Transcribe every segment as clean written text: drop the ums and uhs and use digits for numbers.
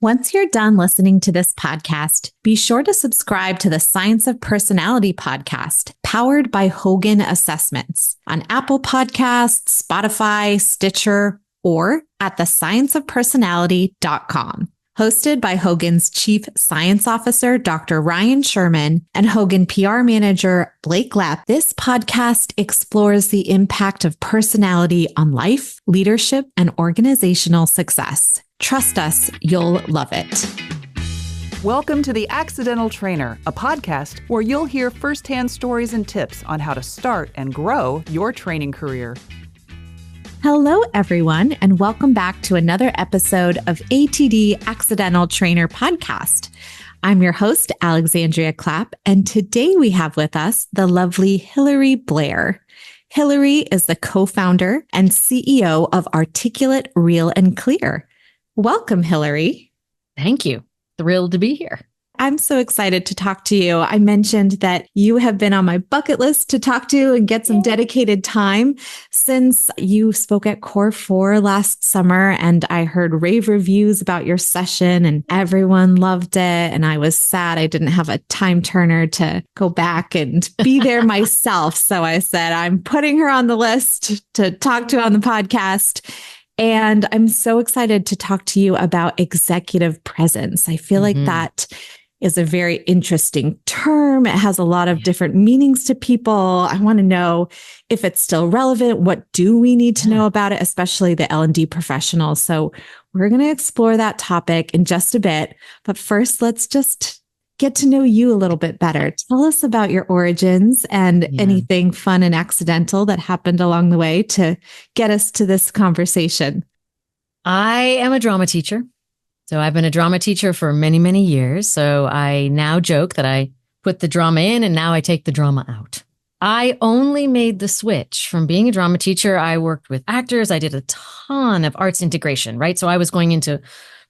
Once you're done listening to this podcast, be sure to subscribe to the Science of Personality podcast, powered by Hogan Assessments on Apple Podcasts, Spotify, Stitcher, or at thescienceofpersonality.com. Hosted by Hogan's Chief Science Officer, Dr. Ryan Sherman, and Hogan PR Manager, Blake Lapp, this podcast explores the impact of personality on life, leadership, and organizational success. Trust us, you'll love it. Welcome to The Accidental Trainer, a podcast where you'll hear firsthand stories and tips on how to start and grow your training career. Hello, everyone, and welcome back to another episode of ATD Accidental Trainer Podcast. I'm your host, Alexandria Clapp, and today we have with us the lovely Hilary Blair. Hilary is the co-founder and CEO of ARTiculate Real&Clear. Welcome, Hilary. Thank you. Thrilled to be here. I'm so excited to talk to you. I mentioned that you have been on my bucket list to talk to and get some dedicated time since you spoke at Core 4 last summer, and I heard rave reviews about your session and everyone loved it. And I was sad I didn't have a time turner to go back and be there myself. So I said, I'm putting her on the list to talk to on the podcast. And I'm so excited to talk to you about executive presence. I feel like that is a very interesting term. It has a lot of different meanings to people. I want to know if it's still relevant. What do we need to know about it, especially the L&D professionals? So we're going to explore that topic in just a bit. But first, let's just get to know you a little bit better. Tell us about your origins and anything fun and accidental that happened along the way to get us to this conversation. I am a drama teacher. So I've been a drama teacher for many, many years. So I now joke that I put the drama in and now I take the drama out. I only made the switch from being a drama teacher. I worked with actors. I did a ton of arts integration, right? So I was going into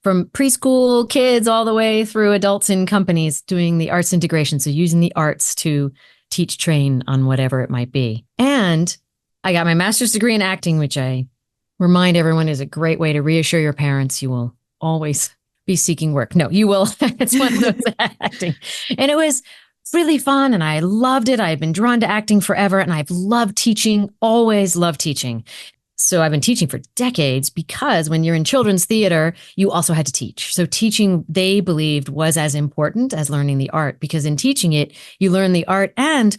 from preschool kids all the way through adults in companies doing the arts integration. So using the arts to teach, train on whatever it might be. And I got my master's degree in acting, which I remind everyone is a great way to reassure your parents you will always be seeking work. No, you will. It's one of those acting. And it was really fun. And I loved it. I've been drawn to acting forever. And I've loved teaching, always loved teaching. So I've been teaching for decades because when you're in children's theater, you also had to teach. So teaching, they believed, was as important as learning the art, because in teaching it, you learn the art and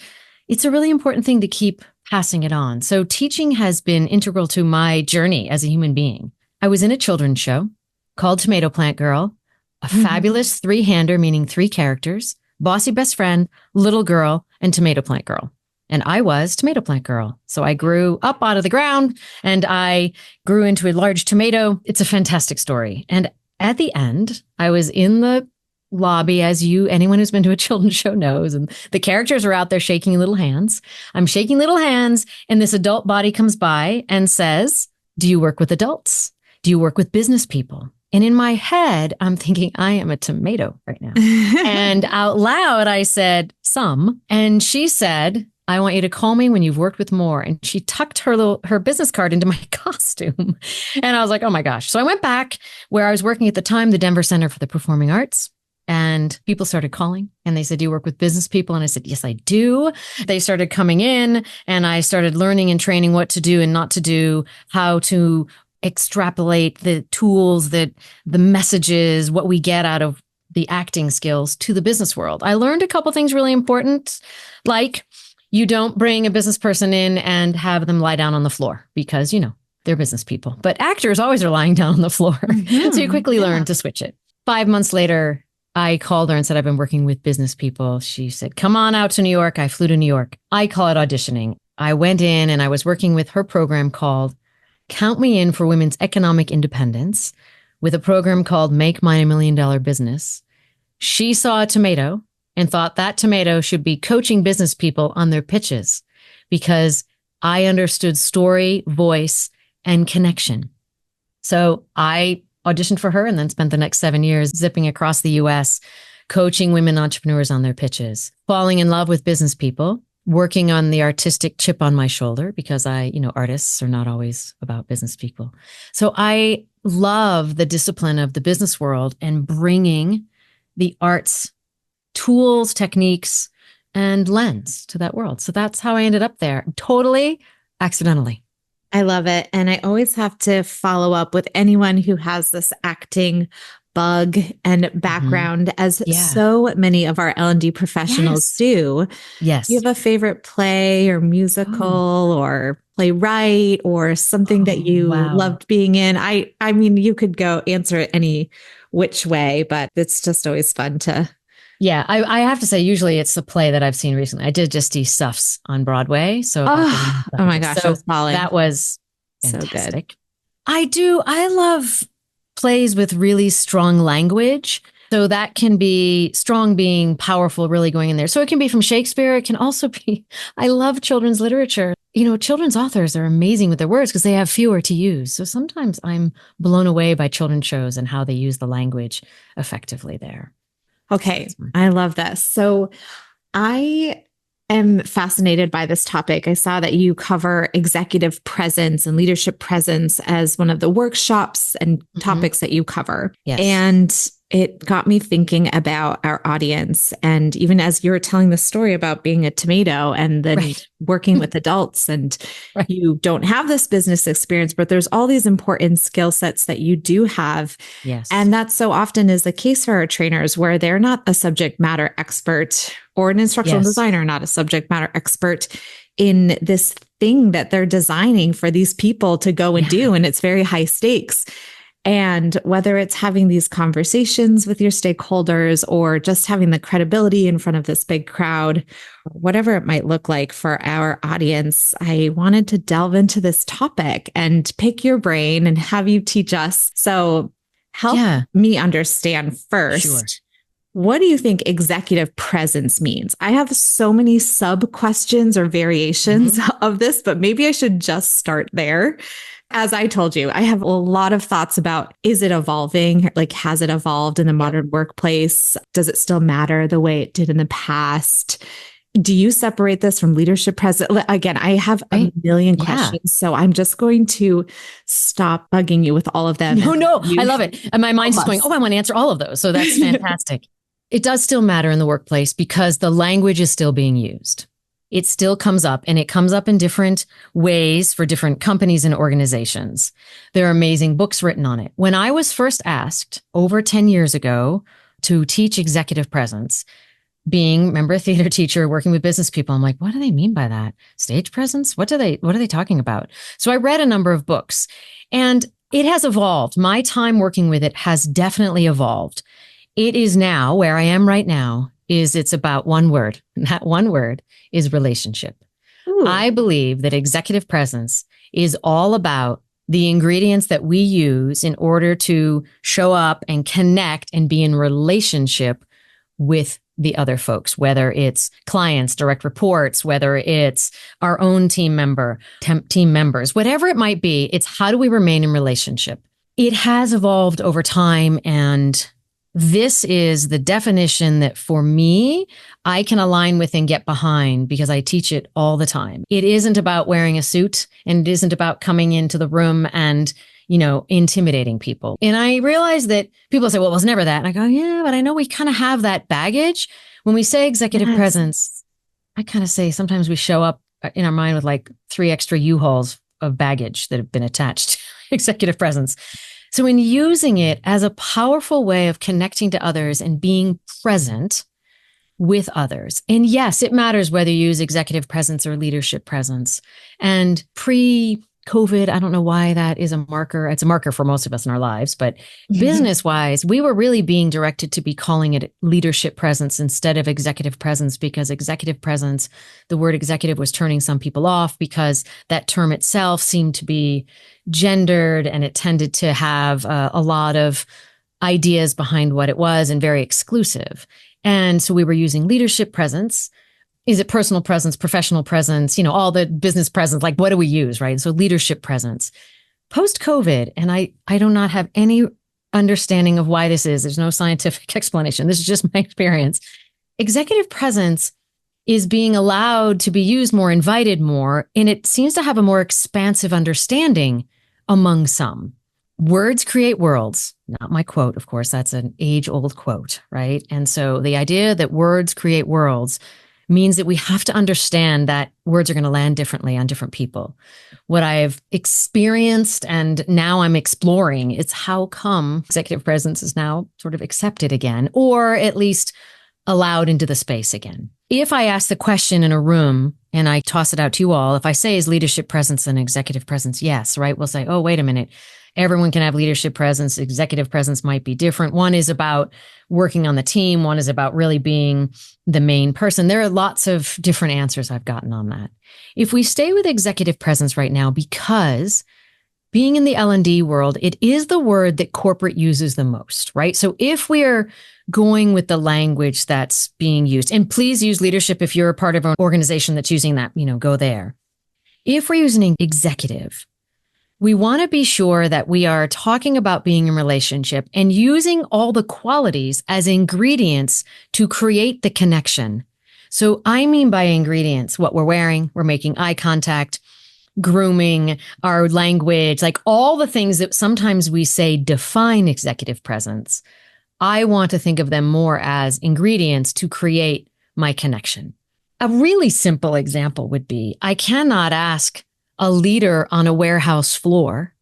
it's a really important thing to keep passing it on. So teaching has been integral to my journey as a human being. I was in a children's show called Tomato Plant Girl, a fabulous three-hander, meaning three characters, bossy best friend, little girl, and Tomato Plant Girl. And I was Tomato Plant Girl. So I grew up out of the ground and I grew into a large tomato. It's a fantastic story. And at the end, I was in the lobby, as anyone who's been to a children's show knows, and the characters are out there shaking little hands. I'm shaking little hands and this adult body comes by and says, "Do you work with adults? Do you work with business people?" And in my head, I'm thinking, I am a tomato right now. And out loud, I said, "Some." And she said, "I want you to call me when you've worked with more." And she tucked her business card into my costume. And I was like, oh my gosh. So I went back where I was working at the time, the Denver Center for the Performing Arts. And people started calling and they said, "Do you work with business people?" And I said, "Yes, I do." They started coming in and I started learning and training what to do and not to do, how to extrapolate the tools, the messages, what we get out of the acting skills to the business world. I learned a couple things really important, like you don't bring a business person in and have them lie down on the floor because, they're business people. But actors always are lying down on the floor. So you quickly learn to switch it. 5 months later, I called her and said, "I've been working with business people." She said, "Come on out to New York." I flew to New York. I call it auditioning. I went in and I was working with her program called Count Me In for Women's Economic Independence, with a program called Make Mine $1 Million Business. She saw a tomato and thought that tomato should be coaching business people on their pitches because I understood story, voice, and connection. So I auditioned for her and then spent the next 7 years zipping across the US, coaching women entrepreneurs on their pitches, falling in love with business people, working on the artistic chip on my shoulder because artists are not always about business people. So I love the discipline of the business world and bringing the arts tools, techniques, and lens to that world. So that's how I ended up there, totally accidentally. I love it. And I always have to follow up with anyone who has this acting bug and background, as so many of our L&D professionals do. Yes. Do you have a favorite play or musical or playwright or something that you loved being in? I mean, you could go answer it any which way, but it's just always fun to. Yeah, I have to say, usually it's a play that I've seen recently. I did just see Suffs on Broadway. So oh my gosh, so that was fantastic. So good. I love plays with really strong language. So that can be strong, being powerful, really going in there. So it can be from Shakespeare. It can also be, I love children's literature. Children's authors are amazing with their words because they have fewer to use. So sometimes I'm blown away by children's shows and how they use the language effectively there. Okay, I love this. So I am fascinated by this topic. I saw that you cover executive presence and leadership presence as one of the workshops and topics that you cover. Yes. And it got me thinking about our audience. And even as you were telling the story about being a tomato and then working with adults, and you don't have this business experience, but there's all these important skill sets that you do have. Yes. And that so often is the case for our trainers, where they're not a subject matter expert, or an instructional designer, not a subject matter expert in this thing that they're designing for these people to go and do. And it's very high stakes. And whether it's having these conversations with your stakeholders or just having the credibility in front of this big crowd, whatever it might look like for our audience, I wanted to delve into this topic and pick your brain and have you teach us. So help me understand first. Sure. What do you think executive presence means? I have so many sub questions or variations of this, but maybe I should just start there. As I told you, I have a lot of thoughts about, is it evolving? Like, has it evolved in the modern workplace? Does it still matter the way it did in the past? Do you separate this from leadership presence? Again, I have a million questions, so I'm just going to stop bugging you with all of them. No, I love it. And my mind's just going, I want to answer all of those. So that's fantastic. It does still matter in the workplace because the language is still being used. It still comes up, and it comes up in different ways for different companies and organizations. There are amazing books written on it. When I was first asked over 10 years ago to teach executive presence, remember, a theater teacher working with business people, I'm like, what do they mean by that? Stage presence? What are they talking about? So I read a number of books, and it has evolved. My time working with it has definitely evolved. It is now, where I am right now, it's about one word. And that one word is relationship. Ooh. I believe that executive presence is all about the ingredients that we use in order to show up and connect and be in relationship with the other folks, whether it's clients, direct reports, whether it's our own team members, whatever it might be. It's how do we remain in relationship? It has evolved over time, and this is the definition that for me, I can align with and get behind because I teach it all the time. It isn't about wearing a suit, and it isn't about coming into the room and, intimidating people. And I realize that people say, well, it was never that. And I go, yeah, but I know we kind of have that baggage. When we say executive presence, I kind of say sometimes we show up in our mind with like 3 extra U-Hauls of baggage that have been attached to executive presence. So in using it as a powerful way of connecting to others and being present with others. And yes, it matters whether you use executive presence or leadership presence. And pre-COVID, I don't know why that is a marker. It's a marker for most of us in our lives, but business-wise, we were really being directed to be calling it leadership presence instead of executive presence, because executive presence, the word executive was turning some people off because that term itself seemed to be gendered, and it tended to have a lot of ideas behind what it was and very exclusive. And so we were using leadership presence. Is it personal presence, professional presence, all the business presence? Like, what do we use, right? So leadership presence. Post-COVID, and I do not have any understanding of why this is. There's no scientific explanation. This is just my experience. Executive presence is being allowed to be used more, invited more, and it seems to have a more expansive understanding among some. Words create worlds. Not my quote, of course, that's an age-old quote, right? And so the idea that words create worlds means that we have to understand that words are going to land differently on different people. What I've experienced and now I'm exploring is how come executive presence is now sort of accepted again, or at least allowed into the space again. If I ask the question in a room and I toss it out to you all, if I say, is leadership presence and executive presence? Yes, right? We'll say, oh, wait a minute. Everyone can have leadership presence. Executive presence might be different. One is about working on the team. One is about really being the main person. There are lots of different answers I've gotten on that. If we stay with executive presence right now, because being in the L&D world, it is the word that corporate uses the most, right? So if we're going with the language that's being used, and please use leadership if you're a part of an organization that's using that, go there. If we're using executive, we want to be sure that we are talking about being in relationship and using all the qualities as ingredients to create the connection. So I mean by ingredients, what we're wearing, we're making eye contact, grooming, our language, like all the things that sometimes we say define executive presence. I want to think of them more as ingredients to create my connection. A really simple example would be, I cannot ask a leader on a warehouse floor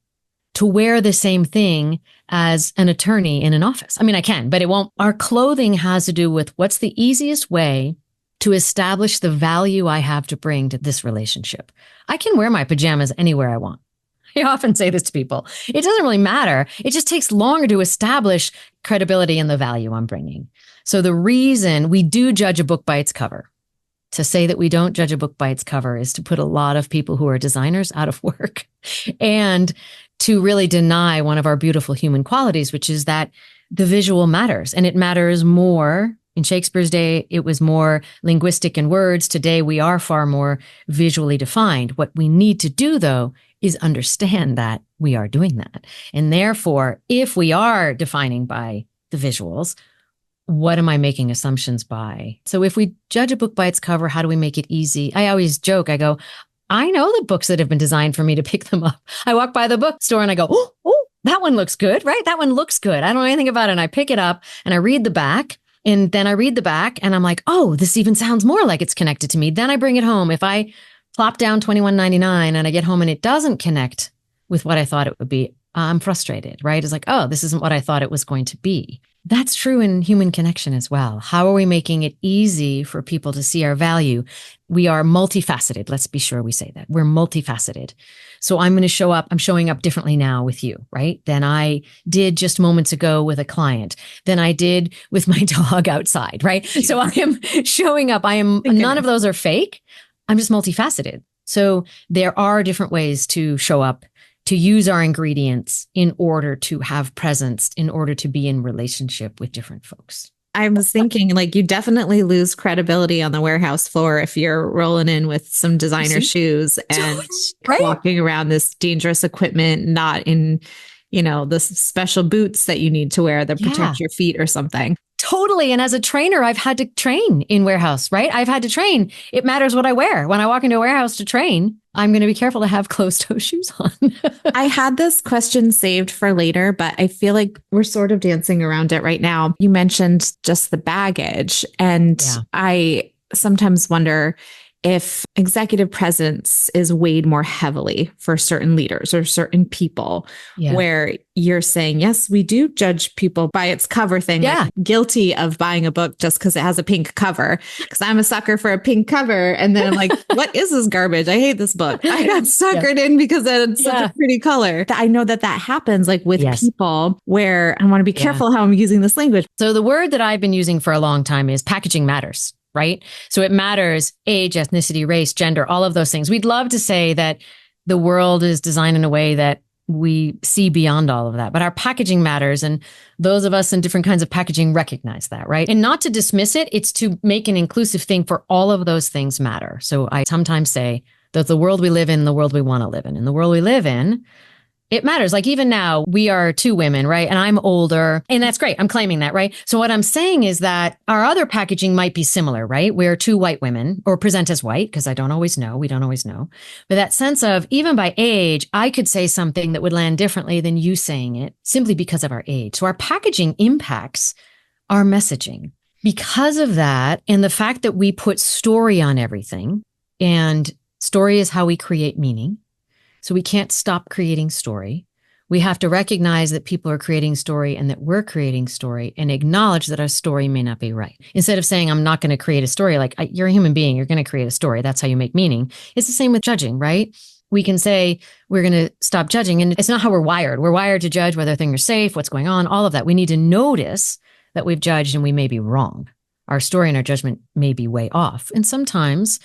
to wear the same thing as an attorney in an office. I mean, I can, but it won't. Our clothing has to do with what's the easiest way to establish the value I have to bring to this relationship. I can wear my pajamas anywhere I want. I often say this to people. It doesn't really matter. It just takes longer to establish credibility and the value I'm bringing. So the reason we do judge a book by its cover, to say that we don't judge a book by its cover is to put a lot of people who are designers out of work and to really deny one of our beautiful human qualities, which is that the visual matters, and it matters more. In Shakespeare's day, it was more linguistic in words. Today, we are far more visually defined. What we need to do, though, is understand that we are doing that. And therefore, if we are defining by the visuals, what am I making assumptions by? So if we judge a book by its cover, how do we make it easy? I always joke, I go, I know the books that have been designed for me to pick them up. I walk by the bookstore and I go, oh, that one looks good, right? That one looks good. I don't know anything about it. And I pick it up and I read the back. And then I read the back and I'm like, oh, this even sounds more like it's connected to me. Then I bring it home. If I plop down $21.99 and I get home and it doesn't connect with what I thought it would be, I'm frustrated, right? It's like, oh, this isn't what I thought it was going to be. That's true in human connection as well. How are we making it easy for people to see our value? We are multifaceted. Let's be sure we say that. We're multifaceted. So I'm showing up differently now with you, right? Than I did just moments ago with a client, than I did with my dog outside, right? So I am showing up. None of those are fake. I'm just multifaceted. So there are different ways to show up, to use our ingredients in order to have presence, in order to be in relationship with different folks. I was thinking, like, you definitely lose credibility on the warehouse floor if you're rolling in with some designer shoes and right? walking around this dangerous equipment, not in, the special boots that you need to wear that protect your feet or something. Totally. And as a trainer, I've had to train in warehouse, right? I've had to train. It matters what I wear. When I walk into a warehouse to train, I'm going to be careful to have closed-toe shoes on. I had this question saved for later, but I feel like we're sort of dancing around it right now. You mentioned just the baggage. And I sometimes wonder if executive presence is weighed more heavily for certain leaders or certain people, where you're saying, yes, we do judge people by its cover thing. Like, guilty of buying a book just because it has a pink cover, because I'm a sucker for a pink cover. And then I'm like, what is this garbage? I hate this book. I got suckered in because it's such a pretty color. I know that happens like with people, where I want to be careful how I'm using this language. So the word that I've been using for a long time is packaging matters. Right? So it matters: age, ethnicity, race, gender, all of those things. We'd love to say that the world is designed in a way that we see beyond all of that, but our packaging matters. And those of us in different kinds of packaging recognize that, right? And not to dismiss it, it's to make an inclusive thing for all of those things matter. So I sometimes say that the world we live in, the world we want to live in, and the world we live in, It matters. Like even now, we are two women, right? And I'm older, and that's great. I'm claiming that, right? So what I'm saying is that our other packaging might be similar, right? We're two white women or present as white, because I don't always know. We don't always know. But that sense of even by age, I could say something that would land differently than you saying it simply because of our age. So our packaging impacts our messaging. Because of that, and the fact that we put story on everything, and story is how we create meaning. So we can't stop creating story. We have to recognize that people are creating story and that we're creating story, and acknowledge that our story may not be right. Instead of saying, I'm not going to create a story, like you're a human being, you're going to create a story. That's how you make meaning. It's the same with judging, right? We can say we're going to stop judging, and it's not how we're wired. We're wired to judge whether things are safe, what's going on, all of that. We need to notice that we've judged and we may be wrong. Our story and our judgment may be way off. And sometimes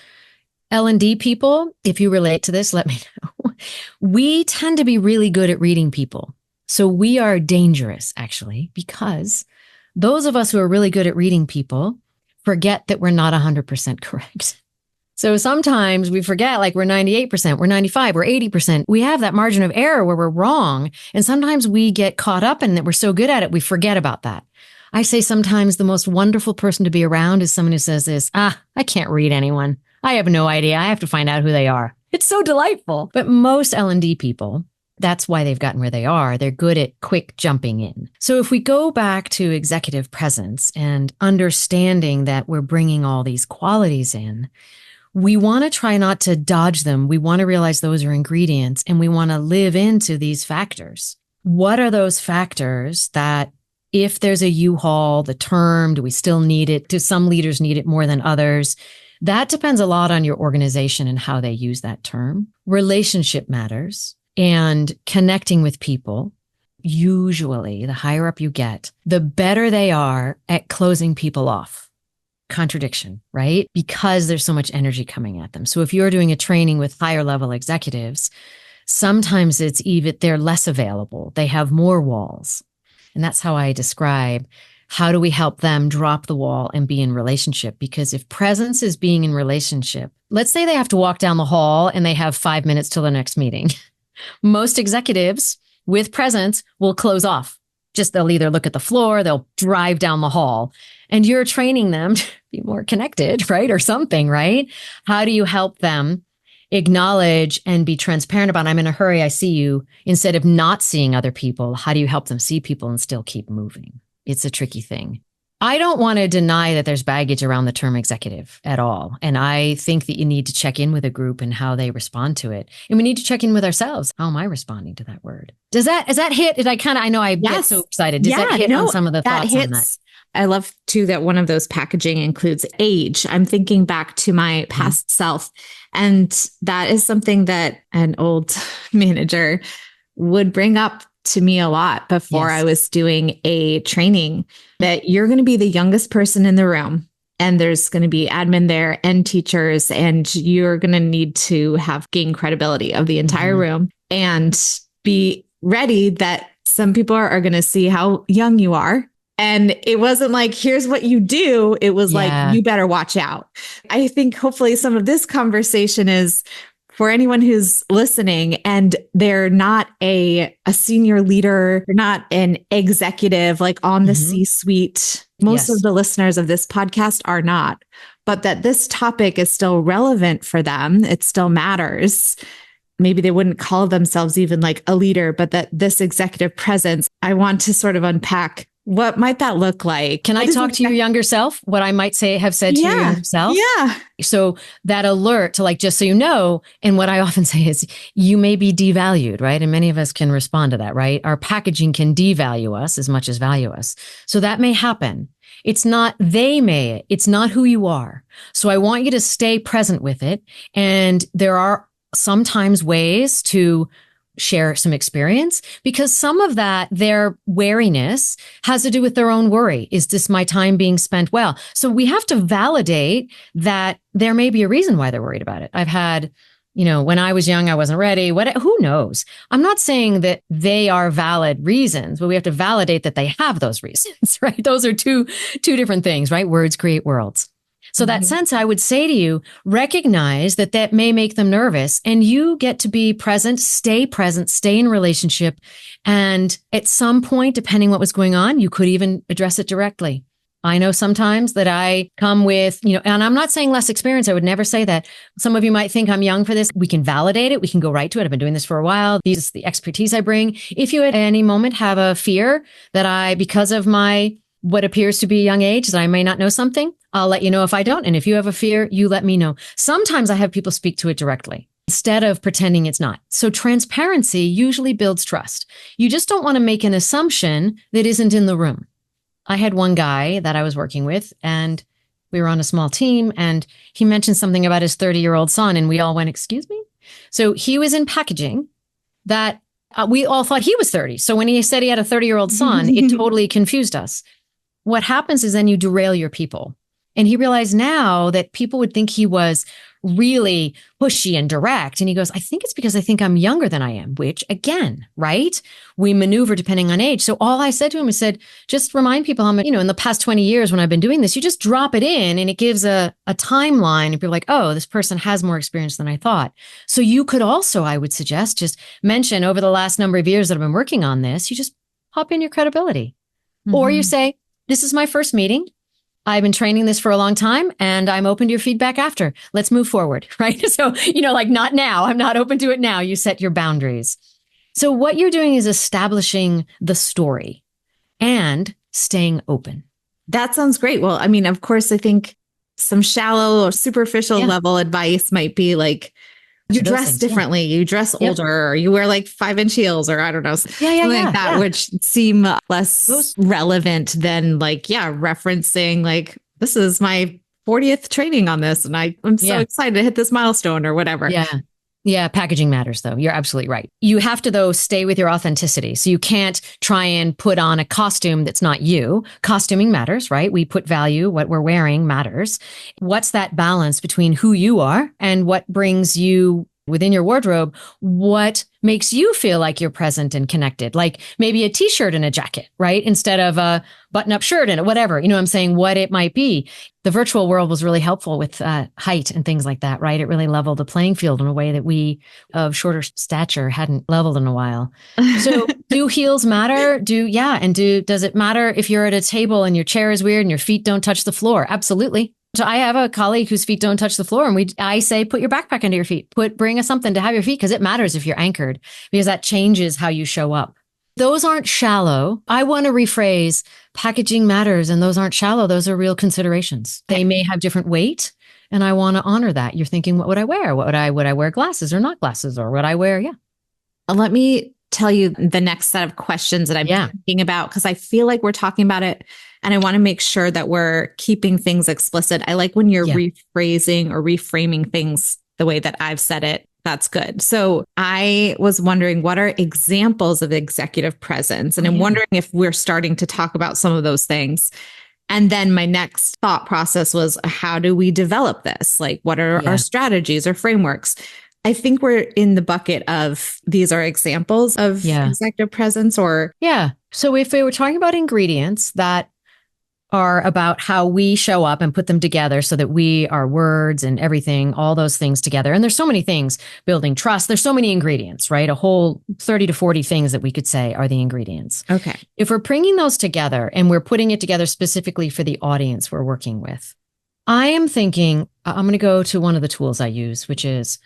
L&D people, if you relate to this, let me know. We tend to be really good at reading people. So we are dangerous, actually, because those of us who are really good at reading people forget that we're not 100% correct. So sometimes we forget, like we're 98%, we're 95%, we're 80%. We have that margin of error where we're wrong. And sometimes we get caught up in that. We're so good at it, we forget about that. I say sometimes the most wonderful person to be around is someone who says this, I can't read anyone. I have no idea. I have to find out who they are. It's so delightful. But most L&D people, that's why they've gotten where they are. They're good at quick jumping in. So if we go back to executive presence and understanding that we're bringing all these qualities in, we want to try not to dodge them. We want to realize those are ingredients, and we want to live into these factors. What are those factors that, if there's a U-Haul, the term, do we still need it? Do some leaders need it more than others? That depends a lot on your organization and how they use that term. Relationship matters, and connecting with people. Usually, the higher up you get, the better they are at closing people off. Contradiction, right? Because there's so much energy coming at them. So if you're doing a training with higher level executives, sometimes it's even they're less available. They have more walls. And that's how I describe how do we help them drop the wall and be in relationship? Because if presence is being in relationship, let's say they have to walk down the hall and they have 5 minutes till the next meeting. Most executives with presence will close off. Just they'll either look at the floor, they'll drive down the hall, and you're training them to be more connected, right? Or something, right? How do you help them acknowledge and be transparent about, I'm in a hurry, I see you, instead of not seeing other people? How do you help them see people and still keep moving? It's a tricky thing. I don't want to deny that there's baggage around the term executive at all. And I think that you need to check in with a group and how they respond to it. And we need to check in with ourselves. How am I responding to that word? Is that hit? Did I know I get so excited. Does that hit on some of the thoughts on that? I love too that one of those packaging includes age. I'm thinking back to my past self. And that is something that an old manager would bring up to me a lot before I was doing a training, that you're going to be the youngest person in the room, and there's going to be admin there and teachers, and you're going to need to have gain credibility of the entire room and be ready that some people are going to see how young you are. And it wasn't like, here's what you do. It was like, you better watch out. I think hopefully some of this conversation is for anyone who's listening and they're not a senior leader, they're not an executive like on the C-suite. Most of the listeners of this podcast are not, but that this topic is still relevant for them. It still matters. Maybe they wouldn't call themselves even like a leader, but that this executive presence, I want to sort of unpack, what might that look like? Can I talk to your younger self? What I might have said to your younger self? Yeah. So that alert to, like, just so you know, and what I often say is you may be devalued, right? And many of us can respond to that, right? Our packaging can devalue us as much as value us. So that may happen. It's not it's not who you are. So I want you to stay present with it. And there are sometimes ways to share some experience, because some of that, their wariness has to do with their own worry. Is this my time being spent well? So we have to validate that there may be a reason why they're worried about it. I've had, when I was young, I wasn't ready. Who knows? I'm not saying that they are valid reasons, but we have to validate that they have those reasons, right? Those are two different things, right? Words create worlds. So that sense, I would say to you, recognize that that may make them nervous, and you get to be present, stay in relationship. And at some point, depending what was going on, you could even address it directly. I know sometimes that I come with, and I'm not saying less experience. I would never say that. Some of you might think I'm young for this. We can validate it. We can go right to it. I've been doing this for a while. This is the expertise I bring. If you at any moment have a fear that because of my, what appears to be a young age, that I may not know something, I'll let you know if I don't. And if you have a fear, you let me know. Sometimes I have people speak to it directly instead of pretending it's not. So transparency usually builds trust. You just don't want to make an assumption that isn't in the room. I had one guy that I was working with, and we were on a small team, and he mentioned something about his 30-year-old son, and we all went, excuse me? So he was in packaging that we all thought he was 30. So when he said he had a 30-year-old son, it totally confused us. What happens is then you derail your people. And he realized now that people would think he was really pushy and direct. And he goes, I think it's because I think I'm younger than I am, which again, right? We maneuver depending on age. So all I said to him is just remind people how much, in the past 20 years when I've been doing this, you just drop it in and it gives a timeline. And people are like, oh, this person has more experience than I thought. So you could also, I would suggest, just mention over the last number of years that I've been working on this, you just pop in your credibility. Or you say, this is my first meeting. I've been training this for a long time and I'm open to your feedback after. Let's move forward, right? So, like not now. I'm not open to it now. You set your boundaries. So what you're doing is establishing the story and staying open. That sounds great. Well, I mean, of course, I think some shallow or superficial level advice might be like, you dress differently, you dress older, or you wear like 5-inch heels, or I don't know, something like that, which seem less relevant than referencing like, this is my 40th training on this. And I'm so excited to hit this milestone or whatever. Yeah. Packaging matters though. You're absolutely right. You have to though stay with your authenticity. So you can't try and put on a costume that's not you. Costuming matters, right? We put value, what we're wearing matters. What's that balance between who you are and what brings you within your wardrobe? What makes you feel like you're present and connected? Like maybe a t-shirt and a jacket, right? Instead of a button-up shirt and whatever, I'm saying what it might be. The virtual world was really helpful with height and things like that, right? It really leveled the playing field in a way that we of shorter stature hadn't leveled in a while. So do heels matter? Does it matter if you're at a table and your chair is weird and your feet don't touch the floor? Absolutely. So I have a colleague whose feet don't touch the floor, and I say, put your backpack under your feet, bring us something to have your feet, because it matters if you're anchored, because that changes how you show up. Those aren't shallow. I want to rephrase, packaging matters, and those aren't shallow. Those are real considerations. They may have different weight, and I want to honor that. You're thinking, what would I wear? Would I wear glasses or not glasses, or would I wear? Yeah. Let me tell you the next set of questions that I'm thinking about, because I feel like we're talking about it and I want to make sure that we're keeping things explicit. I like when you're rephrasing or reframing things the way that I've said it. That's good. So I was wondering, what are examples of executive presence? And I'm wondering if we're starting to talk about some of those things. And then my next thought process was, how do we develop this? Like, what are our strategies or frameworks? I think we're in the bucket of these are examples of executive presence or. Yeah. So if we were talking about ingredients that are about how we show up and put them together so that our words and everything, all those things together. And there's so many things, building trust. There's so many ingredients, right? A whole 30 to 40 things that we could say are the ingredients. Okay. If we're bringing those together and we're putting it together specifically for the audience we're working with, I am thinking, I'm going to go to one of the tools I use, which is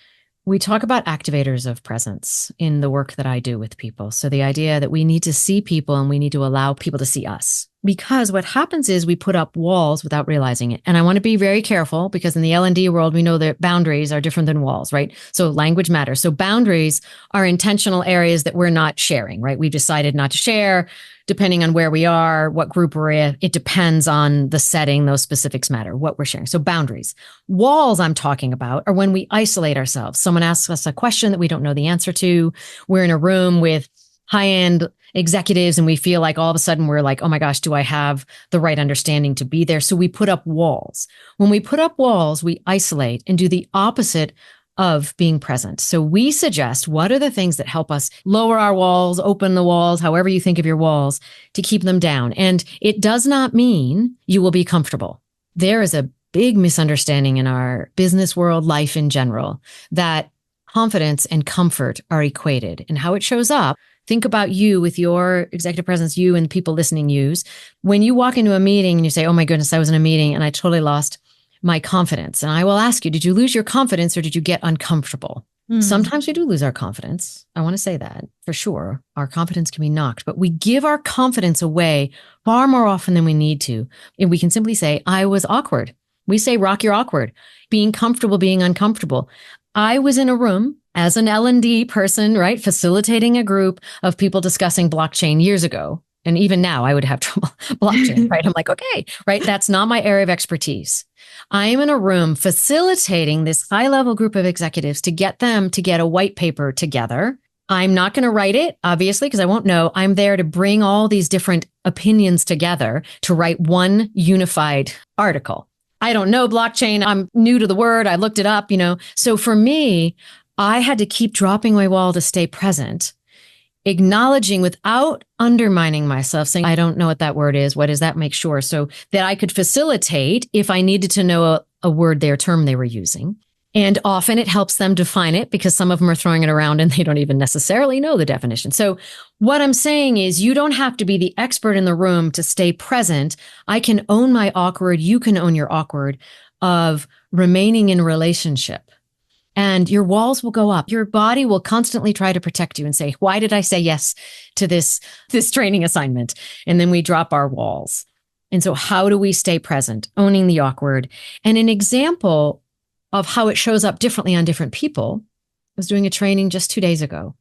we talk about activators of presence in the work that I do with people. So the idea that we need to see people and we need to allow people to see us. Because what happens is we put up walls without realizing it. And I want to be very careful because in the L&D world, we know that boundaries are different than walls, right? So language matters. So boundaries are intentional areas that we're not sharing, right? We've decided not to share depending on where we are, what group we're in. It depends on the setting. Those specifics matter, what we're sharing. So boundaries. Walls I'm talking about are when we isolate ourselves. Someone asks us a question that we don't know the answer to. We're in a room with high-end executives and we feel like all of a sudden we're like, oh my gosh, do I have the right understanding to be there? So we put up walls. When we put up walls, we isolate and do the opposite of being present. So we suggest what are the things that help us lower our walls, open the walls, however you think of your walls, to keep them down. And it does not mean you will be comfortable. There is a big misunderstanding in our business world, life in general, that confidence and comfort are equated, and how it shows up. Think about you with your executive presence, you and people listening use. When you walk into a meeting and you say, oh my goodness, I was in a meeting and I totally lost my confidence. And I will ask you, did you lose your confidence or did you get uncomfortable? Sometimes we do lose our confidence. I want to say that for sure. Our confidence can be knocked, but we give our confidence away far more often than we need to. And we can simply say, I was awkward. We say, rock your awkward, being comfortable, being uncomfortable. I was in a room as an L&D person, right? Facilitating a group of people discussing blockchain years ago. And even now I would have trouble blockchain, right? I'm like, okay, right? That's not my area of expertise. I am in a room facilitating this high-level group of executives to get them to get a white paper together. I'm not going to write it, obviously, because I won't know. I'm there to bring all these different opinions together to write one unified article. I don't know blockchain. I'm new to the word. I looked it up, So for me, I had to keep dropping my wall to stay present, acknowledging without undermining myself, saying, I don't know what that word is. What does that make sure? So that I could facilitate if I needed to know a word, their term they were using. And often it helps them define it because some of them are throwing it around and they don't even necessarily know the definition. So what I'm saying is you don't have to be the expert in the room to stay present. I can own my awkward. You can own your awkward of remaining in relationship. And your walls will go up. Your body will constantly try to protect you and say, why did I say yes to this training assignment? And then we drop our walls. And so how do we stay present? Owning the awkward. And an example of how it shows up differently on different people. I was doing a training just 2 days ago.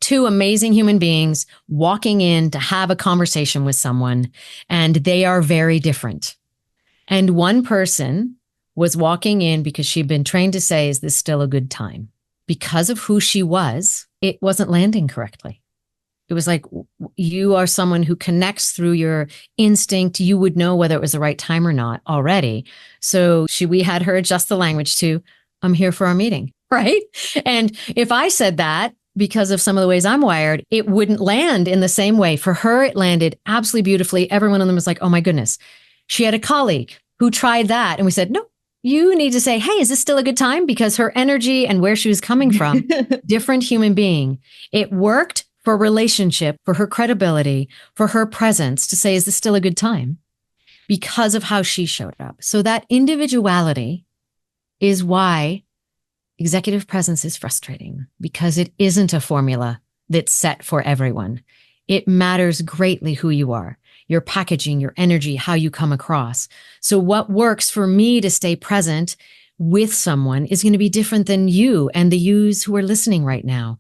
2 amazing human beings walking in to have a conversation with someone, and they are very different. And one person was walking in because she'd been trained to say, is this still a good time? Because of who she was, it wasn't landing correctly. It was like, you are someone who connects through your instinct. You would know whether it was the right time or not already. So we had her adjust the language to, I'm here for our meeting, right? And if I said that, because of some of the ways I'm wired, it wouldn't land in the same way. For her, it landed absolutely beautifully. Every one of them was like, oh my goodness. She had a colleague who tried that. And we said, no, you need to say, hey, is this still a good time? Because her energy and where she was coming from, different human being. It worked for relationship, for her credibility, for her presence to say, is this still a good time? Because of how she showed up. So that individuality is why executive presence is frustrating, because it isn't a formula that's set for everyone. It matters greatly who you are, your packaging, your energy, how you come across. So what works for me to stay present with someone is going to be different than you and the yous who are listening right now.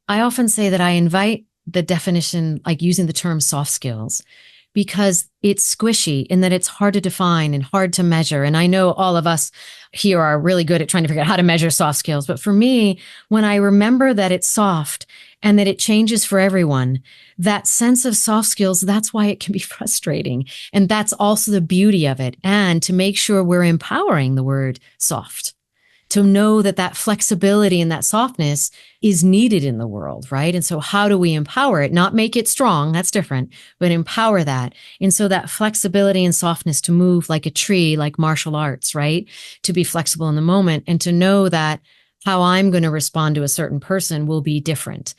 I often say that I invite the definition, like using the term soft skills, because it's squishy in that it's hard to define and hard to measure. And I know all of us here are really good at trying to figure out how to measure soft skills. But for me, when I remember that it's soft and that it changes for everyone, that sense of soft skills, that's why it can be frustrating. And that's also the beauty of it. And to make sure we're empowering the word soft, to know that that flexibility and that softness is needed in the world, right? And so how do we empower it? Not make it strong, that's different, but empower that. And so that flexibility and softness to move like a tree, like martial arts, right? To be flexible in the moment and to know that how I'm going to respond to a certain person will be different.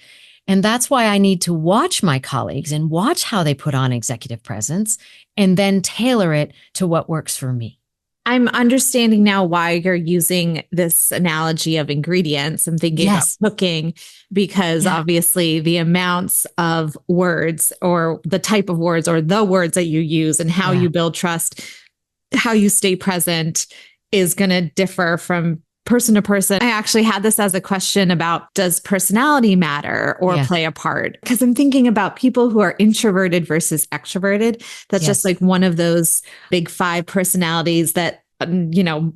And that's why I need to watch my colleagues and watch how they put on executive presence and then tailor it to what works for me. I'm understanding now why you're using this analogy of ingredients and thinking about cooking, because obviously the amounts of words or the type of words or the words that you use and how you build trust, how you stay present is going to differ from person to person. I actually had this as a question about, does personality matter or play a part? Because I'm thinking about people who are introverted versus extroverted. That's just like one of those big 5 personalities that,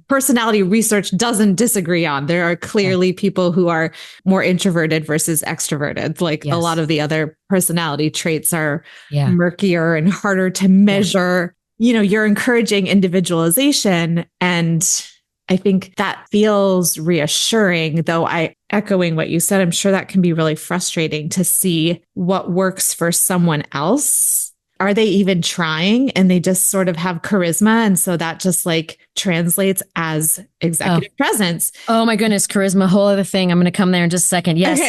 personality research doesn't disagree on. There are clearly people who are more introverted versus extroverted. Like a lot of the other personality traits are murkier and harder to measure. You're encouraging individualization, and I think that feels reassuring, though echoing what you said, I'm sure that can be really frustrating to see what works for someone else are they even trying? And they just sort of have charisma. And so that just like translates as executive presence. Oh my goodness, charisma, whole other thing. I'm going to come there in just a second. Yes.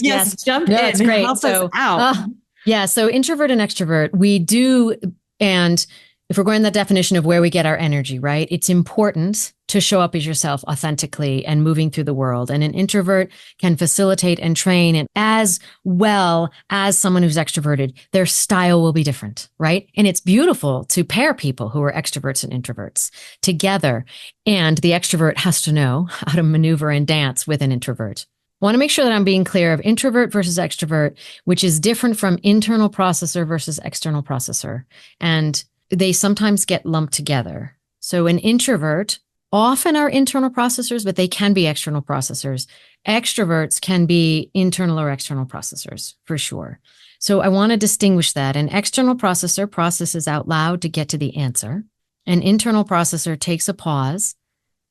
Yes. Jump in. It's great. Help us out. So introvert and extrovert, we do. And if we're going to the definition of where we get our energy, right? It's important to show up as yourself authentically and moving through the world. And an introvert can facilitate and train and as well as someone who's extroverted. Their style will be different, right? And it's beautiful to pair people who are extroverts and introverts together. And the extrovert has to know how to maneuver and dance with an introvert. I want to make sure that I'm being clear of introvert versus extrovert, which is different from internal processor versus external processor. And they sometimes get lumped together. So an introvert often are internal processors, but they can be external processors. Extroverts can be internal or external processors for sure. So I want to distinguish that. An external processor processes out loud to get to the answer. An internal processor takes a pause,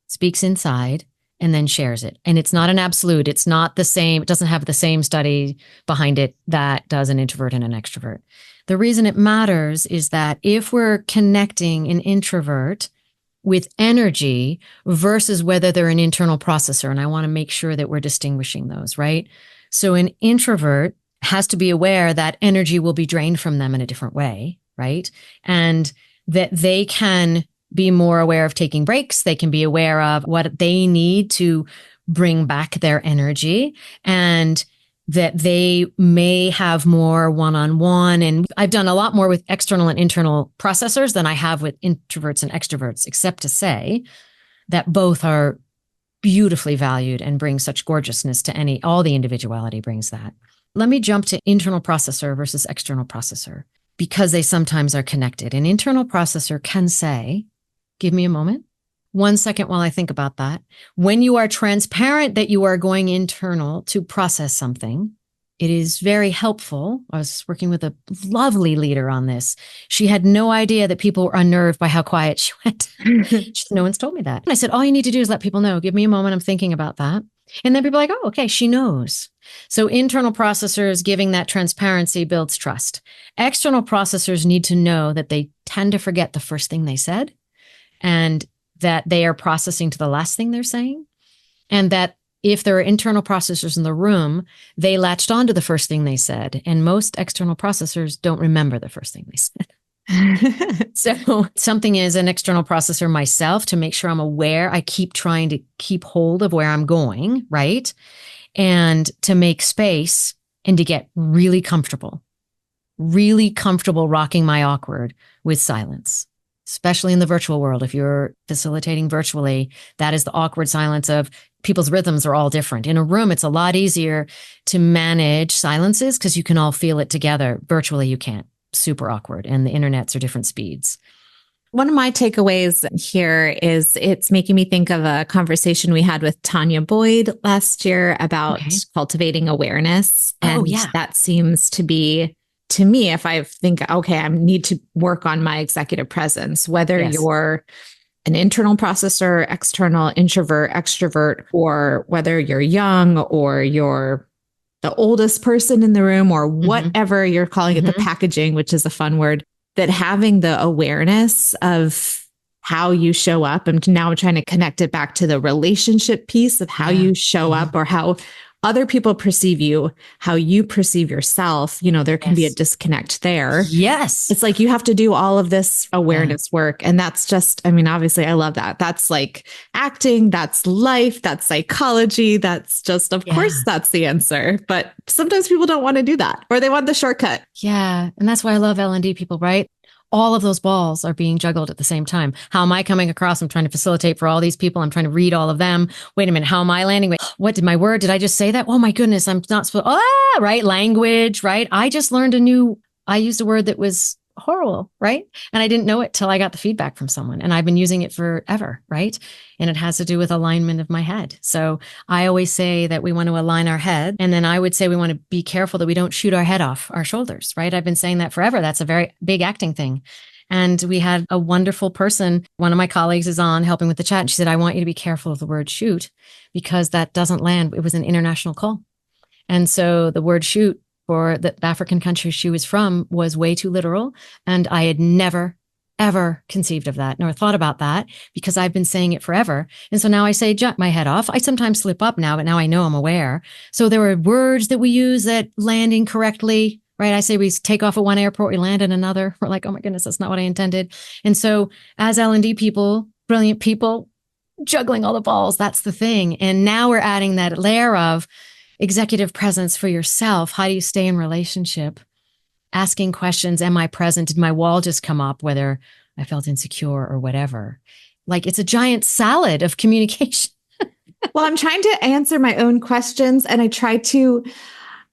speaks inside, and then shares it. And it's not an absolute. It's not the same. It doesn't have the same study behind it that does an introvert and an extrovert. The reason it matters is that if we're connecting an introvert with energy versus whether they're an internal processor, and I want to make sure that we're distinguishing those, right? So an introvert has to be aware that energy will be drained from them in a different way, right? And that they can be more aware of taking breaks. They can be aware of what they need to bring back their energy, and that they may have more one-on-one. And I've done a lot more with external and internal processors than I have with introverts and extroverts, except to say that both are beautifully valued and bring such gorgeousness to all the individuality brings that. Let me jump to internal processor versus external processor, because they sometimes are connected. An internal processor can say, give me a moment. 1 second while I think about that. When you are transparent that you are going internal to process something, it is very helpful. I was working with a lovely leader on this. She had no idea that people were unnerved by how quiet she went. She said, no one's told me that. And I said, all you need to do is let people know. Give me a moment. I'm thinking about that. And then people are like, oh, okay, she knows. So internal processors giving that transparency builds trust. External processors need to know that they tend to forget the first thing they said, and that they are processing to the last thing they're saying. And that if there are internal processors in the room, they latched on to the first thing they said. And most external processors don't remember the first thing they said. So something is an external processor myself to make sure I'm aware. I keep trying to keep hold of where I'm going, right? And to make space and to get really comfortable rocking my awkward with silence. Especially in the virtual world. If you're facilitating virtually, that is the awkward silence of people's rhythms are all different. In a room, it's a lot easier to manage silences because you can all feel it together. Virtually, you can't. Super awkward. And the internets are different speeds. One of my takeaways here is it's making me think of a conversation we had with Tanya Boyd last year about cultivating awareness. And that seems to be, to me, if I think, okay, I need to work on my executive presence, whether you're an internal processor, external, introvert, extrovert, or whether you're young or you're the oldest person in the room or whatever you're calling it, the packaging, which is a fun word, that having the awareness of how you show up. And now I'm trying to connect it back to the relationship piece of how you show up or how other people perceive you, how you perceive yourself. You know, there can be a disconnect there. Yes. It's like you have to do all of this awareness work. And that's just, I mean, obviously I love that. That's like acting, that's life, that's psychology. That's just, of course, that's the answer. But sometimes people don't want to do that, or they want the shortcut. Yeah. And that's why I love L&D people, right? All of those balls are being juggled at the same time. How am I coming across? I'm trying to facilitate for all these people. I'm trying to read all of them. Wait a minute. How am I landing? Wait, what did my word? Did I just say that? Oh my goodness. I'm not supposed, right? Language, right? I just learned I used a word that was horrible, right? And I didn't know it till I got the feedback from someone, and I've been using it forever, right? And it has to do with alignment of my head. So I always say that we want to align our head. And then I would say we want to be careful that we don't shoot our head off our shoulders, right? I've been saying that forever. That's a very big acting thing. And we had a wonderful person. One of my colleagues is on helping with the chat. And she said, I want you to be careful of the word shoot because that doesn't land. It was an international call. And so the word shoot for the African country she was from was way too literal. And I had never, ever conceived of that, nor thought about that, because I've been saying it forever. And so now I say, jump my head off. I sometimes slip up now, but now I know I'm aware. So there are words that we use that land incorrectly, right? I say we take off at one airport, we land in another. We're like, oh my goodness, that's not what I intended. And so as L&D people, brilliant people, juggling all the balls, that's the thing. And now we're adding that layer of executive presence for yourself. How do you stay in relationship? Asking questions, am I present? Did my wall just come up, whether I felt insecure or whatever? Like it's a giant salad of communication. Well, I'm trying to answer my own questions and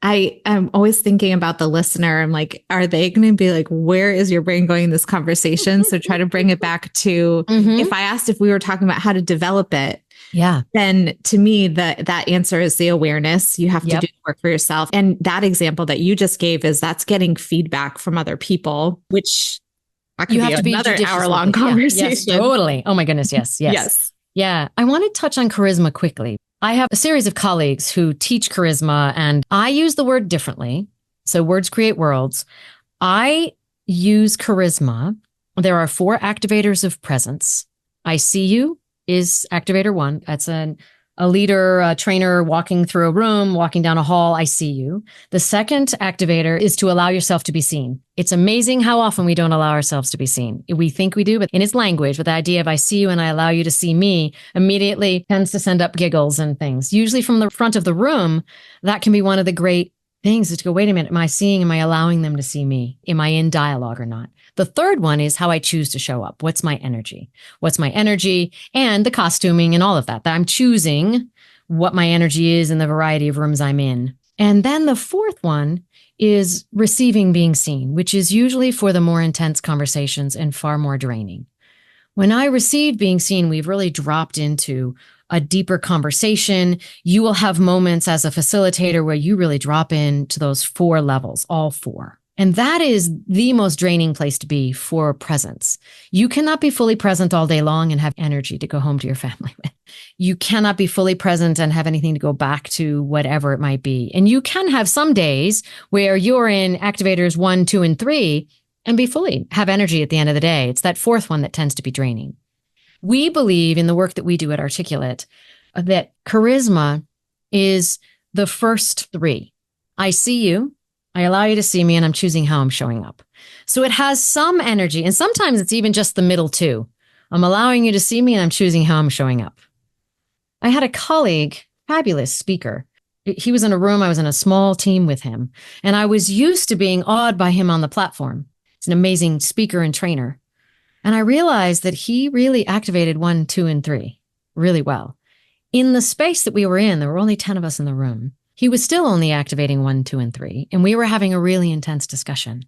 I am always thinking about the listener. I'm like, are they going to be like, where is your brain going in this conversation? So try to bring it back to if I asked if we were talking about how to develop it. Yeah. Then to me, that answer is the awareness. You have to do the work for yourself. And that example that you just gave is that's getting feedback from other people, which that could be another hour-long conversation. Yes, totally. Oh my goodness. Yes. Yes. Yeah. I want to touch on charisma quickly. I have a series of colleagues who teach charisma, and I use the word differently. So words create worlds. I use charisma. There are 4 activators of presence. I see you is activator 1. That's a leader, a trainer walking through a room, walking down a hall. I see you. The second activator is to allow yourself to be seen. It's amazing how often we don't allow ourselves to be seen. We think we do, but in its language, with the idea of I see you and I allow you to see me, immediately tends to send up giggles and things. Usually from the front of the room, that can be one of the great things is to go, wait a minute, am I allowing them to see me? Am I in dialogue or not? The third one is how I choose to show up. What's my energy? And the costuming and all of that I'm choosing what my energy is in the variety of rooms I'm in. And then the fourth one is receiving being seen, which is usually for the more intense conversations and far more draining. When I receive being seen, we've really dropped into a deeper conversation. You will have moments as a facilitator where you really drop into those 4 levels, all 4. And that is the most draining place to be for presence. You cannot be fully present all day long and have energy to go home to your family with. You cannot be fully present and have anything to go back to, whatever it might be. And you can have some days where you're in activators 1, 2, and 3 and be fully have energy at the end of the day. It's that 4th one that tends to be draining. We believe in the work that we do at ARTiculate that charisma is the first 3. I see you. I allow you to see me, and I'm choosing how I'm showing up. So it has some energy, and sometimes it's even just the middle 2. I'm allowing you to see me, and I'm choosing how I'm showing up. I had a colleague, fabulous speaker. He was in a room. I was in a small team with him, and I was used to being awed by him on the platform. He's an amazing speaker and trainer. And I realized that he really activated 1, 2, and 3 really well. In the space that we were in, there were only 10 of us in the room. He was still only activating 1, 2, and 3. And we were having a really intense discussion.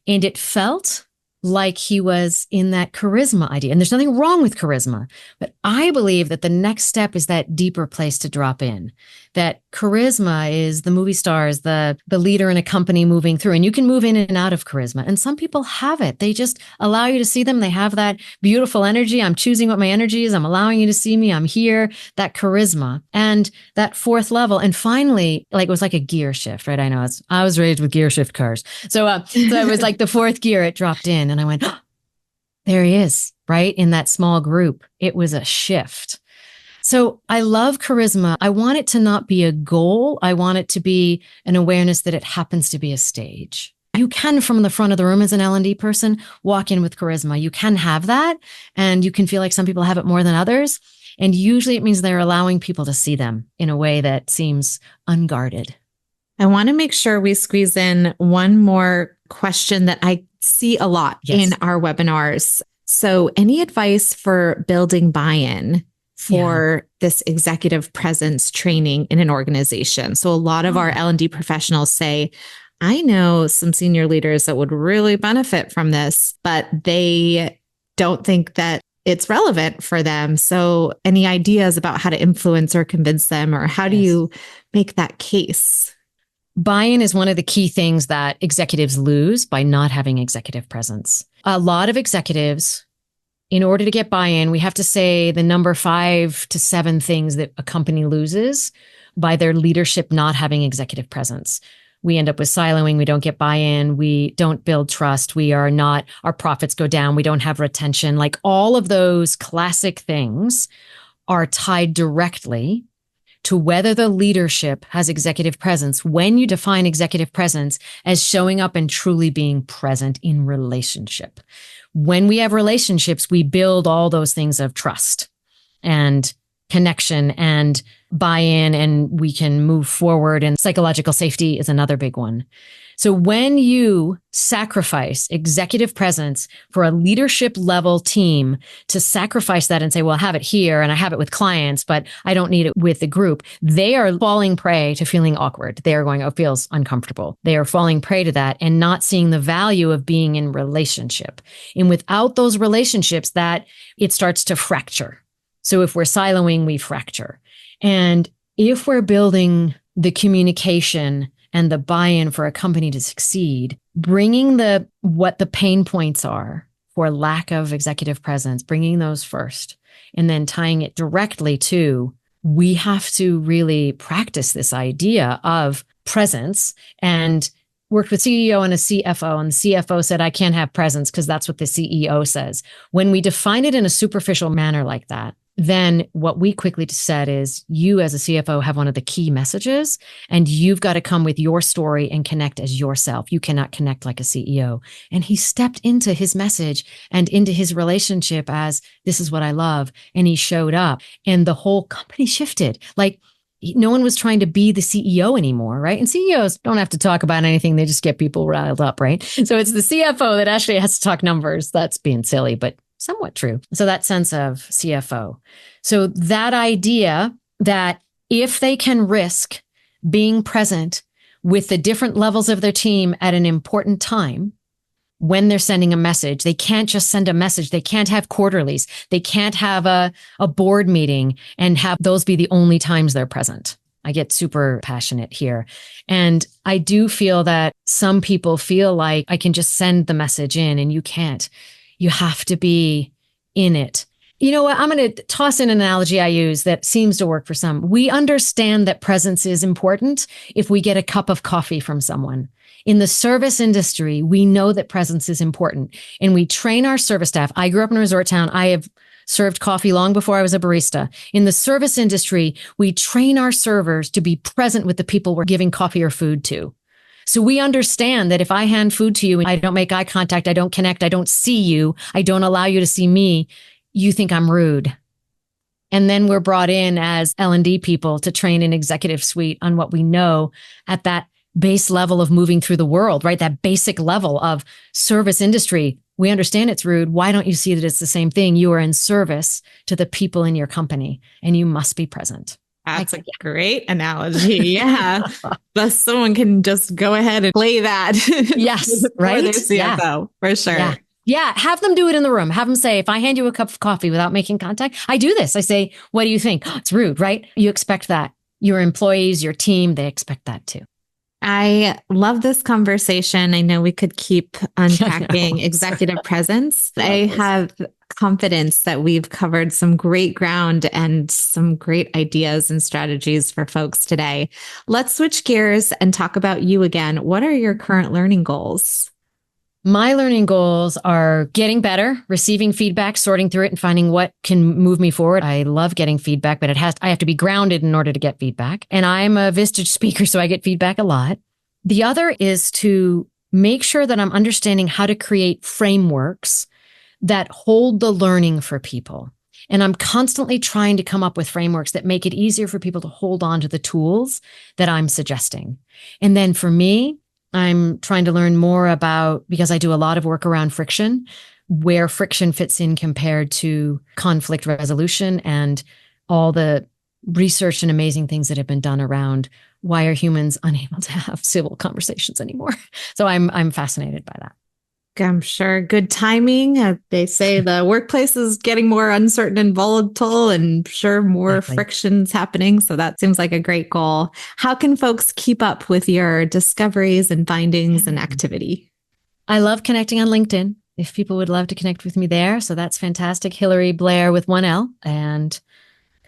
And it felt like he was in that charisma idea. And there's nothing wrong with charisma, but I believe that the next step is that deeper place to drop in. That charisma is the movie stars, the leader in a company moving through, and you can move in and out of charisma. And some people have it. They just allow you to see them. They have that beautiful energy. I'm choosing what my energy is. I'm allowing you to see me. I'm here. That charisma and that 4th level. And finally, like it was like a gear shift, right? I was raised with gear shift cars. So it was like the 4th gear, it dropped in and I went, oh, there he is, right? In that small group. It was a shift. So I love charisma. I want it to not be a goal. I want it to be an awareness that it happens to be a stage. You can, from the front of the room as an L&D person, walk in with charisma. You can have that, and you can feel like some people have it more than others. And usually it means they're allowing people to see them in a way that seems unguarded. I want to make sure we squeeze in one more question that I see a lot in our webinars. So any advice for building buy-in for this executive presence training in an organization? So a lot of our L&D professionals say, I know some senior leaders that would really benefit from this, but they don't think that it's relevant for them. So any ideas about how to influence or convince them, or how do you make that case? Buy-in is one of the key things that executives lose by not having executive presence. A lot of executives, in order to get buy-in, we have to say the number 5 to 7 things that a company loses by their leadership not having executive presence. we end up with siloing. We don't get buy-in. We don't build trust. Our profits go down. We don't have retention. Like all of those classic things are tied directly to whether the leadership has executive presence. When you define executive presence as showing up and truly being present in relationship. When we have relationships, we build all those things of trust and connection and buy-in, and we can move forward. And psychological safety is another big one. So when you sacrifice executive presence for a leadership level team, to sacrifice that and say, well, I have it here and I have it with clients, but I don't need it with the group, they are falling prey to feeling awkward. They are going, oh, it feels uncomfortable. They are falling prey to that and not seeing the value of being in relationship. And without those relationships, that it starts to fracture. So if we're siloing, we fracture. And if we're building the communication and the buy-in for a company to succeed, bringing what the pain points are for lack of executive presence, bringing those first, and then tying it directly to, we have to really practice this idea of presence. And worked with CEO and a CFO, and the CFO said, I can't have presence because that's what the CEO says. When we define it in a superficial manner like that, then what we quickly said is, you as a CFO have one of the key messages, and you've got to come with your story and connect as yourself. You cannot connect like a CEO. And he stepped into his message and into his relationship as, this is what I love. And he showed up, and the whole company shifted. Like, no one was trying to be the CEO anymore, right? And CEOs don't have to talk about anything. They just get people riled up, right? So it's the CFO that actually has to talk numbers. That's being silly, but somewhat true. So that sense of CFO. So that idea that if they can risk being present with the different levels of their team at an important time, when they're sending a message, they can't just send a message. They can't have quarterlies. They can't have a board meeting and have those be the only times they're present. I get super passionate here. And I do feel that some people feel like I can just send the message in, and you can't. You have to be in it. You know what? I'm going to toss in an analogy I use that seems to work for some. We understand that presence is important if we get a cup of coffee from someone. In the service industry, we know that presence is important, and we train our service staff. I grew up in a resort town. I have served coffee long before I was a barista. In the service industry, we train our servers to be present with the people we're giving coffee or food to. So we understand that if I hand food to you and I don't make eye contact, I don't connect, I don't see you, I don't allow you to see me, you think I'm rude. And then we're brought in as L&D people to train an executive suite on what we know at that base level of moving through the world, right? That basic level of service industry. We understand it's rude. Why don't you see that it's the same thing? You are in service to the people in your company, and you must be present. That's a great analogy. Yeah. But someone can just go ahead and play that. Yes. Right. Their CFO, for sure. Yeah. Yeah. Have them do it in the room. Have them say, if I hand you a cup of coffee without making contact, I do this. I say, what do you think? Oh, it's rude, right? You expect that. Your employees, your team, they expect that too. I love this conversation. I know we could keep unpacking executive presence. I have confidence that we've covered some great ground and some great ideas and strategies for folks today. Let's switch gears and talk about you again. What are your current learning goals? My learning goals are getting better, receiving feedback, sorting through it, and finding what can move me forward. I love getting feedback, but I have to be grounded in order to get feedback. And I'm a Vistage speaker, so I get feedback a lot. The other is to make sure that I'm understanding how to create frameworks that hold the learning for people. And I'm constantly trying to come up with frameworks that make it easier for people to hold on to the tools that I'm suggesting. And then for me, I'm trying to learn more about, because I do a lot of work around friction, where friction fits in compared to conflict resolution and all the research and amazing things that have been done around why are humans unable to have civil conversations anymore. So I'm fascinated by that. I'm sure good timing. They say the workplace is getting more uncertain and volatile, and sure more frictions happening. So that seems like a great goal. How can folks keep up with your discoveries and findings and activity? I love connecting on LinkedIn. If people would love to connect with me there. So that's fantastic. Hilary Blair with 1L. And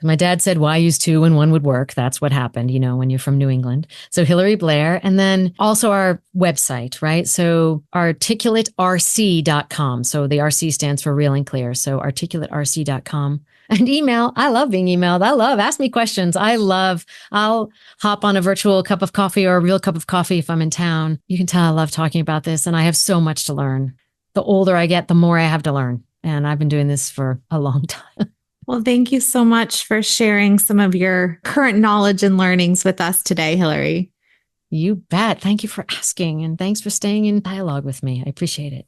My dad said, why use two when one would work? That's what happened, when you're from New England. So Hilary Blair. And then also our website, right? So articulaterc.com. So the RC stands for Real and Clear. So articulaterc.com. And email. I love being emailed. Ask me questions. I'll hop on a virtual cup of coffee or a real cup of coffee if I'm in town. You can tell I love talking about this, and I have so much to learn. The older I get, the more I have to learn. And I've been doing this for a long time. Well, thank you so much for sharing some of your current knowledge and learnings with us today, Hilary. You bet. Thank you for asking, and thanks for staying in dialogue with me. I appreciate it.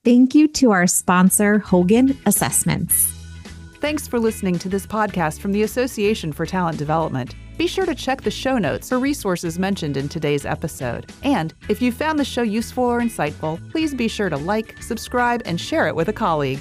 Thank you to our sponsor, Hogan Assessments. Thanks for listening to this podcast from the Association for Talent Development. Be sure to check the show notes for resources mentioned in today's episode. And if you found the show useful or insightful, please be sure to like, subscribe, and share it with a colleague.